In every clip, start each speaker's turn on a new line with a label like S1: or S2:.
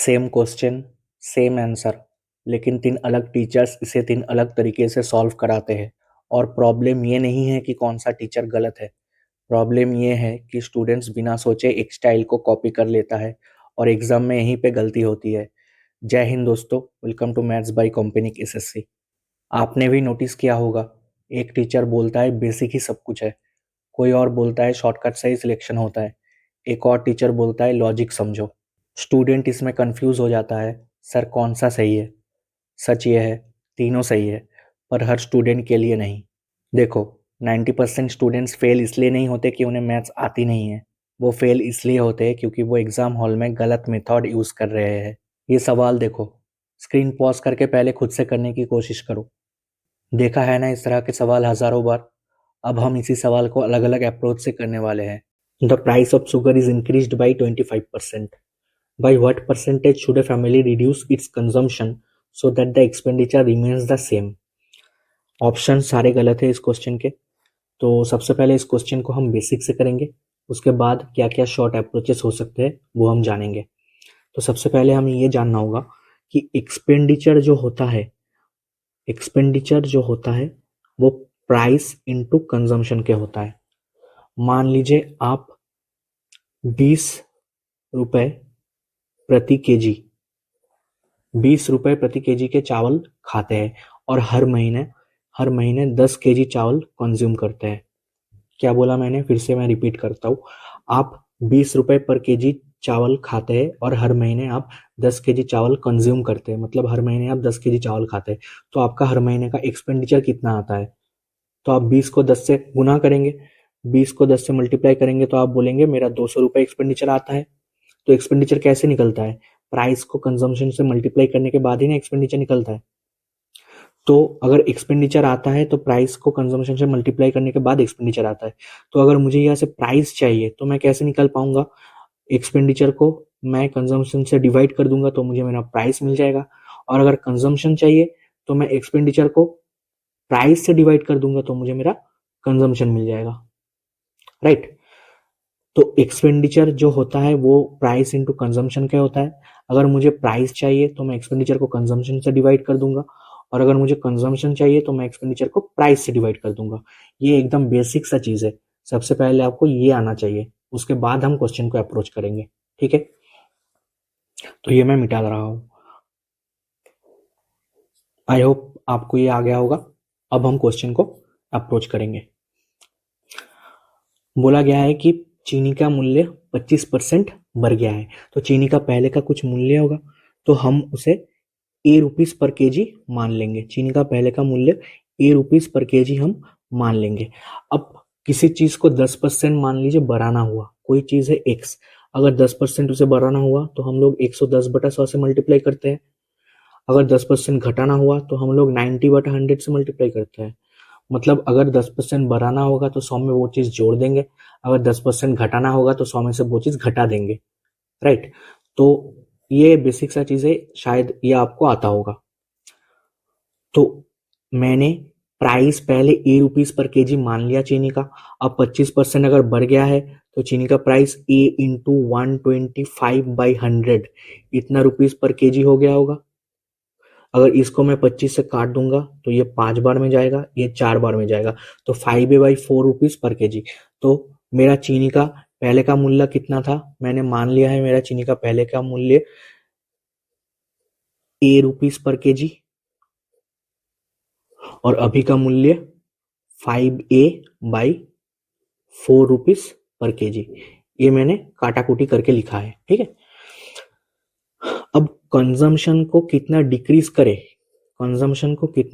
S1: Same question same answer, लेकिन तीन अलग टीचर्स इसे तीन अलग तरीके से सॉल्व कराते हैं। और प्रॉब्लम ये नहीं है कि कौन सा टीचर गलत है, प्रॉब्लम ये है कि स्टूडेंट्स बिना सोचे एक स्टाइल को कॉपी कर लेता है और एग्जाम में यहीं पे गलती होती है। जय हिंद दोस्तों, वेलकम टू मैथ्स बाय कॉम्पिनिक एसएससी। आपने भी नोटिस किया होगा, एक टीचर बोलता है बेसिक ही सब कुछ है, कोई और बोलता है शॉर्टकट से ही सिलेक्शन होता है, एक और टीचर बोलता है लॉजिक समझो। स्टूडेंट इसमें कंफ्यूज हो जाता है, सर कौन सा सही है। सच ये है, तीनों सही है, पर हर स्टूडेंट के लिए नहीं। देखो, 90% स्टूडेंट्स फेल इसलिए नहीं होते कि उन्हें मैथ्स आती नहीं है, वो फेल इसलिए होते हैं क्योंकि वो एग्जाम हॉल में गलत मेथड यूज कर रहे हैं। ये सवाल देखो, स्क्रीन पॉज करके पहले खुद से करने की कोशिश करो। देखा है ना इस तरह के सवाल हजारों बार। अब हम इसी सवाल को अलग अलग अप्रोच से करने वाले हैं। The price of sugar is increased by 25%. By what percentage should a family reduce its consumption so that the expenditure remains the same? Option सारे गलत है इस क्वेश्चन के। तो सबसे पहले इस क्वेश्चन को हम बेसिक से करेंगे, उसके बाद क्या क्या शॉर्ट अप्रोचेस हो सकते हैं वो हम जानेंगे। तो सबसे पहले हमें ये जानना होगा कि एक्सपेंडिचर जो होता है वो प्राइस इनटू कंजम्पशन के होता है। मान लीजिए आप 20 रुपए प्रति केजी 20 रुपए प्रति केजी के चावल खाते हैं और हर महीने 10 केजी चावल कंज्यूम करते हैं। क्या बोला मैंने, फिर से मैं रिपीट करता हूँ। आप 20 रुपए पर केजी चावल खाते हैं और हर महीने आप 10 केजी चावल कंज्यूम करते हैं, मतलब हर महीने आप 10 केजी चावल खाते हैं। तो आपका हर महीने का एक्सपेंडिचर कितना आता है? तो आप 20 को 10 से गुना करेंगे, 20 को 10 से मल्टीप्लाई करेंगे तो आप बोलेंगे मेरा 200 रुपए एक्सपेंडिचर आता है। तो एक्सपेंडिचर कैसे निकलता है? प्राइस को कंजम्पशन से मल्टीप्लाई करने के बाद ही ना एक्सपेंडिचर निकलता है। तो अगर एक्सपेंडिचर आता है तो प्राइस को कंजम्पशन से मल्टीप्लाई करने के बाद एक्सपेंडिचर आता है। तो अगर मुझे यहाँ से प्राइस चाहिए तो मैं कैसे निकाल पाऊंगा? एक्सपेंडिचर को मैं कंजम्पशन से डिवाइड कर दूंगा तो मुझे मेरा प्राइस मिल जाएगा। और अगर कंजम्पशन चाहिए तो मैं एक्सपेंडिचर को प्राइस से डिवाइड कर दूंगा तो मुझे मेरा कंजम्पशन मिल जाएगा, राइट। तो एक्सपेंडिचर जो होता है वो प्राइस इंटू कंजम्पशन का होता है। अगर मुझे प्राइस चाहिए तो मैं एक्सपेंडिचर को कंजम्पशन से डिवाइड कर दूंगा, और अगर मुझे कंजम्पशन चाहिए तो मैं एक्सपेंडिचर को प्राइस से डिवाइड कर दूंगा। ये एकदम बेसिक सा चीज है, सबसे पहले आपको ये आना चाहिए, उसके बाद हम क्वेश्चन को अप्रोच करेंगे, ठीक है। तो ये मैं मिटा रहा हूं। आई होप आपको ये आ गया होगा। अब हम क्वेश्चन को अप्रोच करेंगे। बोला गया है कि चीनी का मूल्य 25% बढ़ गया है। तो चीनी का पहले का कुछ मूल्य होगा, तो हम उसे ए रुपीज पर केजी मान लेंगे। चीनी का पहले का मूल्य ए रुपीज पर केजी हम मान लेंगे। अब किसी चीज को 10% मान लीजिए बढ़ाना हुआ, कोई चीज है एक्स, अगर 10% उसे बढ़ाना हुआ तो हम लोग 110/100 से मल्टीप्लाई करते हैं। अगर 10% घटाना हुआ तो हम लोग 90/100 से मल्टीप्लाई करते हैं। मतलब अगर 10% बढ़ाना होगा तो 100 में वो चीज जोड़ देंगे, अगर 10% घटाना होगा तो 100 में से वो चीज घटा देंगे, राइट। तो ये बेसिक सा चीज है, शायद ये आपको आता होगा। तो मैंने प्राइस पहले ए रुपीज पर केजी मान लिया चीनी का। अब 25% अगर बढ़ गया है तो चीनी का प्राइस ए इंटू 125/100 इतना रुपीज पर केजी हो गया होगा। अगर इसको मैं 25 से काट दूंगा तो ये 5 बार में जाएगा, ये 4 बार में जाएगा, तो 5/4 रुपीज पर केजी। तो मेरा चीनी का पहले का मूल्य कितना था? मैंने मान लिया है मेरा चीनी का पहले का मूल्य ए रुपीज पर केजी, और अभी का मूल्य 5/4 रुपीज पर केजी। ये मैंने काटाकुटी करके लिखा है, ठीक है। अब कंजम्पशन को कितना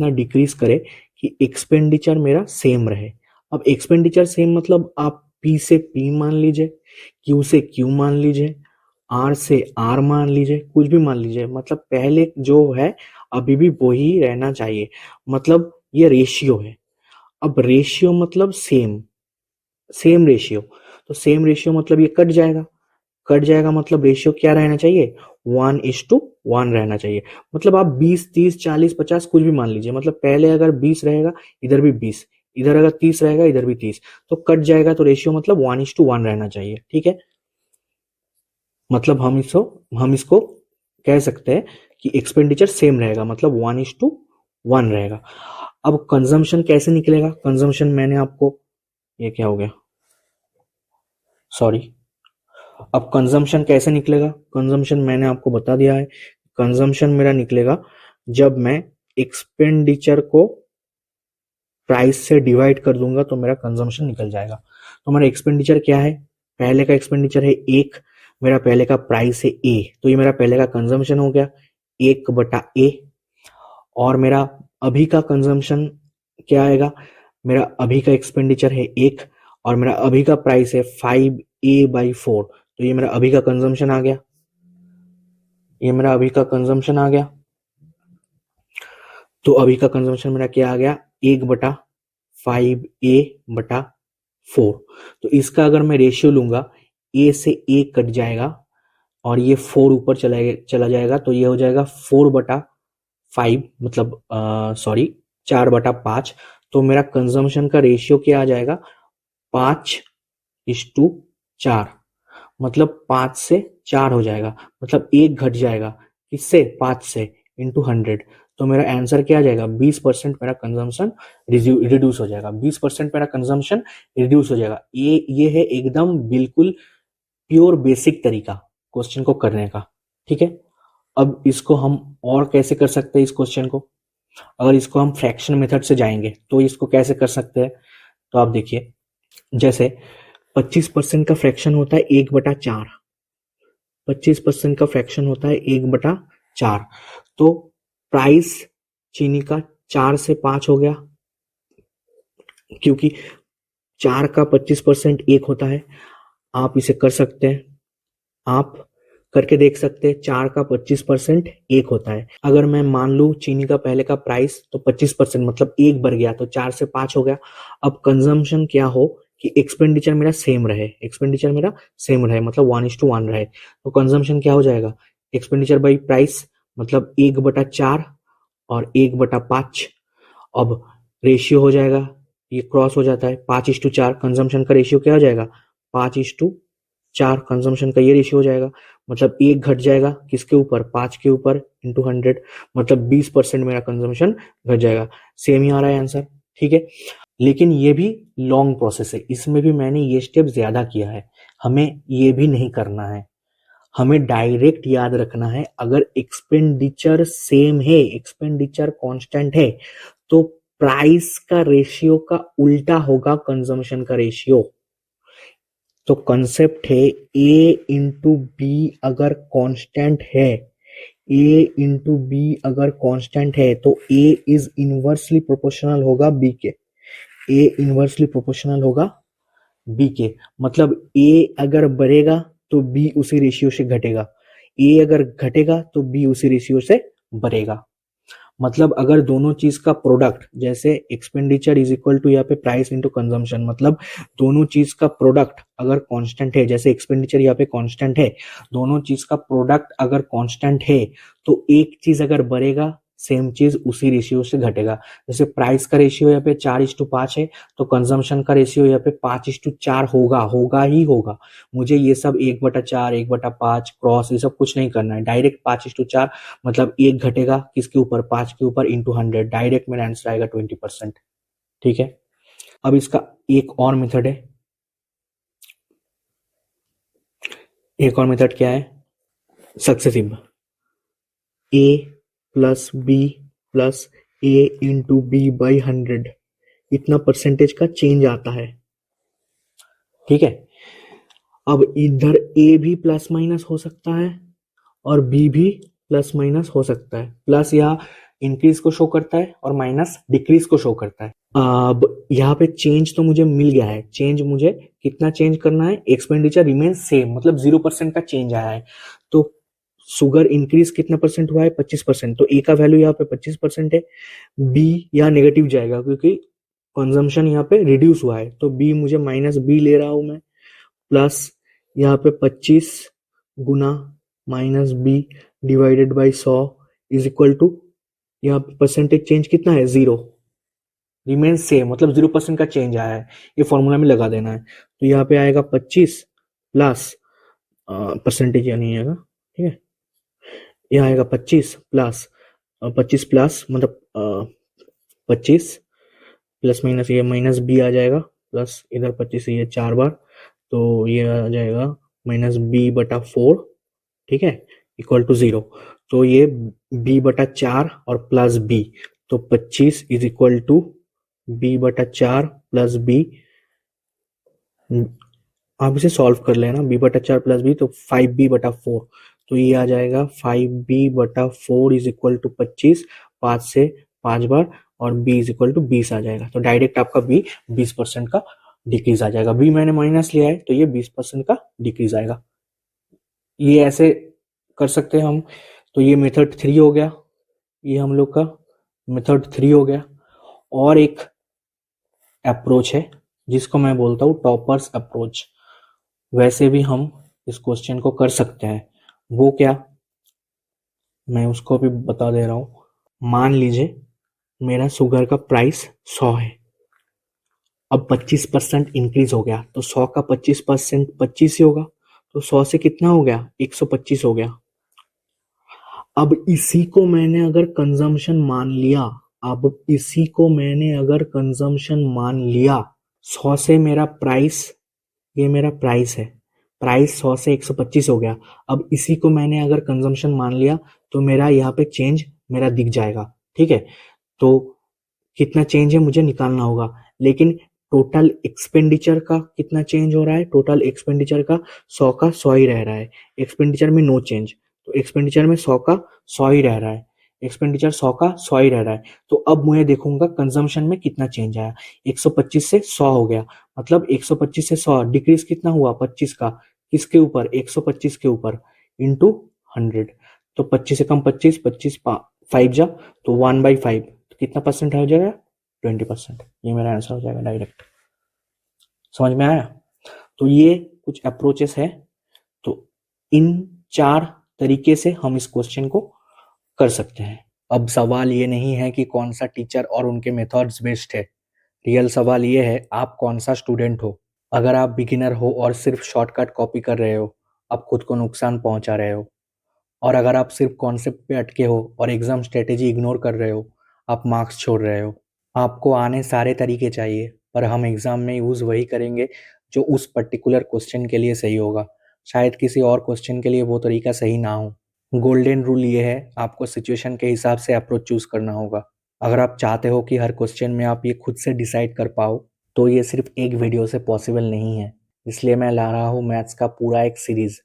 S1: डिक्रीज करे कि एक्सपेंडिचर मेरा सेम रहे। अब एक्सपेंडिचर सेम मतलब आप पी से पी मान लीजिए, क्यू से क्यू मान लीजिए, आर से आर मान लीजिए, कुछ भी मान लीजिए, मतलब पहले जो है अभी भी वही रहना चाहिए। मतलब ये रेशियो है। अब रेशियो मतलब सेम रेशियो, तो सेम रेशियो मतलब ये कट जाएगा मतलब रेशियो क्या रहना चाहिए? 1:1 रहना चाहिए। मतलब आप 20, 30, 40, 50 कुछ भी मान लीजिए, मतलब पहले अगर 20 रहेगा इधर भी 20, इधर अगर 30 रहेगा इधर भी 30, तो कट जाएगा, तो रेशियो मतलब 1:1 रहना चाहिए, ठीक है। मतलब हम इसको कह सकते हैं कि एक्सपेंडिचर सेम रहेगा, मतलब 1:1 रहेगा। अब कंजम्पशन कैसे निकलेगा? कंजम्पशन मैंने आपको, ये क्या हो गया, सॉरी। अब कंजम्पशन कैसे निकलेगा? कंजम्पशन मैंने आपको बता दिया है। कंजम्पशन मेरा निकलेगा जब मैं एक्सपेंडिचर को प्राइस से डिवाइड कर दूंगा तो मेरा कंजम्पशन निकल जाएगा। तो मेरा एक्सपेंडिचर क्या है? पहले का एक्सपेंडिचर है 1, मेरा पहले का प्राइस है ए, तो ये मेरा पहले का कंजम्पशन हो गया 1/A। और मेरा अभी का कंजम्पशन क्या आएगा? मेरा अभी का एक्सपेंडिचर है 1 और मेरा अभी का प्राइस है 5A/4, तो ये मेरा अभी का कंजम्पशन आ गया। ये मेरा अभी का कंजम्पशन आ गया। तो अभी का कंजम्पशन मेरा क्या आ गया? 1/5A/4। तो इसका अगर मैं रेशियो लूंगा, ए से ए कट जाएगा और ये 4 ऊपर चला जाएगा, तो ये हो जाएगा 4/5, मतलब सॉरी 4/5। तो मेरा कंजम्पशन का रेशियो क्या आ जाएगा? 5:4, मतलब 5 से 4 हो जाएगा, मतलब एक घट जाएगा। किससे? 5 से, इंटू 100। तो मेरा आंसर क्या आ जाएगा? 20% मेरा कंजम्पशन रिड्यूस हो जाएगा। 20% मेरा कंजम्पशन रिड्यूस हो जाएगा। ये है एकदम बिल्कुल प्योर बेसिक तरीका क्वेश्चन को करने का। ठीक है, अब इसको हम और कैसे कर सकते हैं इस क्वेश्चन को? अगर इसको हम फ्रैक्शन मेथड से जाएंगे तो इसको कैसे कर सकते हैं? तो आप देखिए, जैसे 25% का फ्रैक्शन होता है 1/4। 25% का फ्रैक्शन होता है 1/4। तो प्राइस चीनी का 4 से 5 हो गया, क्योंकि 4 का 25% 1 होता है। आप इसे कर सकते हैं, आप करके देख सकते हैं। 4 का 25% 1 होता है। अगर मैं मान लूं चीनी का पहले का प्राइस तो 25%, मतलब 1 बढ़ गया, तो 4 से 5 हो गया। अब कंजम्पशन क्या हो कि एक्सपेंडिचर मेरा सेम रहे, एक्सपेंडिचर मेरा सेम रहे, मतलब 1:1 रहे। तो कंजम्पशन क्या हो जाएगा? एक्सपेंडिचर बाई प्राइस, मतलब 1/4 और 1/5। अब रेशियो हो जाएगा, ये क्रॉस हो जाता है, 5:4। कंजम्पशन का रेशियो क्या हो जाएगा? 5:4 कंजम्पशन का ये रेशियो हो जाएगा, मतलब एक घट जाएगा किसके ऊपर? 5 के ऊपर, इंटू 100, मतलब 20% मेरा कंजम्पशन घट जाएगा। सेम ही आ रहा है आंसर। ठीक है, लेकिन ये भी लॉन्ग प्रोसेस है, इसमें भी मैंने ये स्टेप ज्यादा किया है। हमें ये भी नहीं करना है, हमें डायरेक्ट याद रखना है, अगर एक्सपेंडिचर सेम है, एक्सपेंडिचर कांस्टेंट है, तो प्राइस का रेशियो का उल्टा होगा कंजम्पशन का रेशियो। तो कंसेप्ट है ए इंटू बी अगर कांस्टेंट है, ए इंटू बी अगर कांस्टेंट है तो ए इज इनवर्सली प्रोपोर्शनल होगा बी के। ए इनवर्सली प्रोपोर्शनल होगा बी के, मतलब ए अगर बढ़ेगा तो बी उसी रेशियो से घटेगा, ए अगर घटेगा तो बी उसी रेशियो से बढ़ेगा। मतलब अगर दोनों चीज का प्रोडक्ट, जैसे एक्सपेंडिचर इज इक्वल टू यहाँ पे प्राइस इंटू कंजम्पशन, मतलब दोनों चीज का प्रोडक्ट अगर कांस्टेंट है, जैसे एक्सपेंडिचर यहाँ पे कांस्टेंट है, दोनों चीज का प्रोडक्ट अगर कांस्टेंट है तो एक चीज अगर बढ़ेगा सेम चीज उसी रेशियो से घटेगा। जैसे प्राइस का रेशियो यहाँ पे 4:5 है, तो कंजम्पशन का रेशियो यहाँ पे 5:4 होगा, होगा ही होगा। मुझे ये सब 1/4 1/5 क्रॉस ये सब कुछ नहीं करना है, डायरेक्ट 5:4, मतलब एक घटेगा किसके ऊपर? 5 के ऊपर, इंटू 100, डायरेक्ट मेरा आंसर आएगा 20%। ठीक है, अब इसका एक और मेथड है। एक और मेथड क्या है? Successive, A plus B plus A into B by 100, इतना परसेंटेज का चेंज आता है। ठीक है, अब इधर ए भी प्लस माइनस हो सकता है और बी भी प्लस माइनस हो सकता है। प्लस यहाँ इंक्रीज को शो करता है और माइनस डिक्रीज को शो करता है। अब यहाँ पे चेंज तो मुझे मिल गया है, चेंज मुझे कितना चेंज करना है? एक्सपेंडिचर रिमेन सेम, मतलब 0% का चेंज आया है। तो शुगर इंक्रीज कितना परसेंट हुआ है? 25%। तो ए का वैल्यू यहाँ पे 25% है। बी यहाँ नेगेटिव जाएगा क्योंकि कंजम्पशन यहाँ पे रिड्यूस हुआ है, तो बी मुझे माइनस बी ले रहा हूं मैं, प्लस यहाँ पे 25 गुना minus B divided by 100 is equal to, यहाँ पे परसेंटेज चेंज कितना है? 0, रिमेन सेम, मतलब 0% का चेंज आया है। ये फॉर्मूला में लगा देना है। तो यहाँ पे आएगा 25 प्लस परसेंटेज, या नहीं आएगा, ठीक है, ये आएगा 25 प्लस 25 प्लस मतलब 25 प्लस माइनस ये माइनस बी आ जाएगा प्लस इधर 25 ये 4 बार तो ये आ जाएगा माइनस बी बटा 4, ठीक है, इक्वल टू 0। तो ये बी बटा 4 और प्लस बी, तो 25 इज इक्वल टू बी बटा 4 प्लस बी। आप इसे सॉल्व कर लेना, बी बटा 4 प्लस बी तो 5b बटा 4, तो ये आ जाएगा 5b बटा 4 इज इक्वल टू 25, 5 से 5 बार और b इज इक्वल टू 20 आ जाएगा। तो डायरेक्ट आपका b 20% का डिक्रीज आ जाएगा। b मैंने माइनस लिया है तो ये 20% का डिक्रीज आएगा। ये ऐसे कर सकते हैं हम। तो ये मेथड 3 हो गया, ये हम लोग का मेथड 3 हो गया। और एक अप्रोच है जिसको मैं बोलता हूँ टॉपर्स अप्रोच। वैसे भी हम इस क्वेश्चन को कर सकते हैं। वो क्या, मैं उसको भी बता दे रहा हूँ। मान लीजिए मेरा शुगर का प्राइस 100 है, अब 25% इंक्रीज हो गया तो 100 का 25% 25 ही होगा, तो 100 से कितना हो गया 125 हो गया। अब इसी को मैंने अगर कंजम्पशन मान लिया, अब इसी को मैंने अगर कंजम्पशन मान लिया, 100 से मेरा प्राइस, ये मेरा प्राइस है, प्राइस 100 से 125 हो गया। अब इसी को मैंने अगर कंजम्पशन मान लिया तो मेरा यहाँ पे चेंज मेरा दिख जाएगा, ठीक है। तो कितना चेंज है मुझे निकालना होगा, लेकिन टोटल एक्सपेंडिचर का कितना चेंज हो रहा है, टोटल एक्सपेंडिचर का 100 का 100 ही रह रहा है, एक्सपेंडिचर में नो चेंज। तो एक्सपेंडिचर में 100 का 100 ही रह रहा है, एक्सपेंडिचर 100 का 100 ही रह रहा है। तो अब मैं देखूंगा कंजम्पशन में कितना चेंज आया, 125 से 100 हो गया, मतलब 125 से 100 डिक्रीज कितना हुआ 25 का, किसके ऊपर 125 के ऊपर इंटू 100। तो 25 से कम 25, 25 5 जा तो 1/5, तो कितना परसेंट हो जाएगा 20%। ये मेरा आंसर हो जाएगा डायरेक्ट। समझ में आया। तो ये कुछ अप्रोचेस है। तो इन 4 तरीके से हम इस क्वेश्चन को कर सकते हैं। अब सवाल ये नहीं है कि कौन सा टीचर और उनके मेथड्स बेस्ट है, रियल सवाल ये है आप कौन सा स्टूडेंट हो। अगर आप बिगिनर हो और सिर्फ शॉर्टकट कॉपी कर रहे हो, आप खुद को नुकसान पहुंचा रहे हो। और अगर आप सिर्फ कॉन्सेप्ट पे अटके हो और एग्जाम स्ट्रेटेजी इग्नोर कर रहे हो, आप मार्क्स छोड़ रहे हो। आपको आने सारे तरीके चाहिए, पर हम एग्जाम में यूज़ वही करेंगे जो उस पर्टिकुलर क्वेश्चन के लिए सही होगा। शायद किसी और क्वेश्चन के लिए वो तरीका सही ना हो। गोल्डन रूल ये है, आपको सिचुएशन के हिसाब से अप्रोच चूज करना होगा। अगर आप चाहते हो कि हर क्वेश्चन में आप ये खुद से डिसाइड कर पाओ, तो ये सिर्फ एक वीडियो से पॉसिबल नहीं है। इसलिए मैं ला रहा हूँ मैथ्स का पूरा एक सीरीज,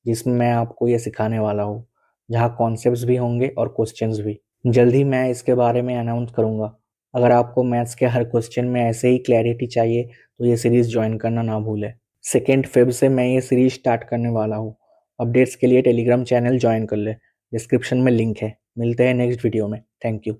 S1: जिसमें मैं आपको ये सिखाने वाला हूँ, जहाँ कॉन्सेप्ट्स भी होंगे और क्वेश्चंस भी। जल्द ही मैं इसके बारे में अनाउंस करूँगा। अगर आपको मैथ्स के हर क्वेश्चन में ऐसे ही क्लैरिटी चाहिए तो ये सीरीज ज्वाइन करना ना भूलें। 2 फेब से मैं ये सीरीज स्टार्ट करने वाला हूँ। अपडेट्स के लिए टेलीग्राम चैनल ज्वाइन कर ले, डिस्क्रिप्शन में लिंक है। मिलते हैं नेक्स्ट वीडियो में। Thank you.